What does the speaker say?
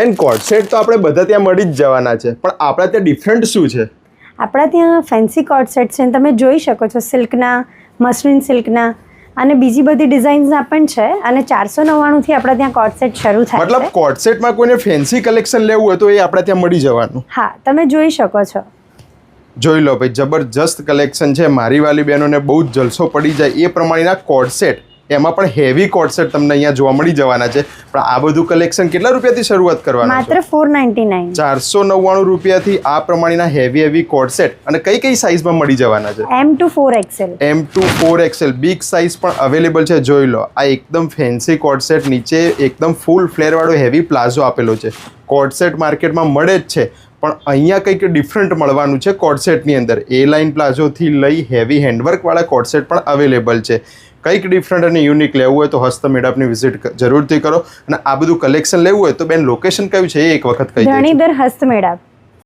And coat set તો આપણે બધા ત્યાં મળી જ જવાના છે, પણ આપણા ત્યાં ડિફરન્ટ શું છે? આપણા ત્યાં ફેન્સી કોટ સેટ છે, તમે જોઈ શકો છો, સિલ્કના, મસલિન સિલ્કના અને બીજી બધી ડિઝાઇન્સના પણ છે. અને 499 થી આપણા ત્યાં કોટ સેટ શરૂ થાય છે. મતલબ કોટ સેટમાં કોઈને ફેન્સી કલેક્શન લેવું હોય તો એ આપણા ત્યાં મળી જવાનું. હા, તમે જોઈ શકો છો. જોઈ લો ભાઈ, જબરજસ્ત કલેક્શન છે. મારી વાલી બહેનોને બહુ જ જલસો પડી જાય એ પ્રમાણેના કોટ સેટ, એમાં પણ હેવી કોટ સેટ તમને અહીંયા જોવા મળી જવાના છે. પણ આ બધું કલેક્શન કેટલા રૂપિયાથી શરૂઆત કરવાના છે? માત્ર 499. 499 રૂપિયાથી આ પ્રમાણેના હેવી કોટ સેટ. અને કઈ કઈ સાઇઝમાં મળી જવાના છે? M to 4XL. M to 4XL big size પણ અવેલેબલ છે. જોઈ લો, આ એકદમ ફેન્સી કોટ સેટ, નીચે એકદમ ફૂલ ફ્લેર વાળો હેવી પ્લાઝો આપેલો છે. કોટ સેટ માર્કેટમાં મળે જ છે, પણ અહીંયા કંઈક ડિફરન્ટ મળવાનું છે. કોટ સેટની અંદર એ લાઇન પ્લાઝોથી લઈ હેવી હેન્ડવર્કવાળા કોટ સેટ પણ અવેલેબલ છે. કંઈક ડિફરન્ટ અને યુનિક લેવું હોય તો હસ્ત મેડપની વિઝિટ જરૂરથી કરો. અને આ બધું કલેક્શન લેવું હોય તો બેન લોકેશન કયું છે એ એક વખત કહી દો. ધણીધર હસ્ત મેળાપ.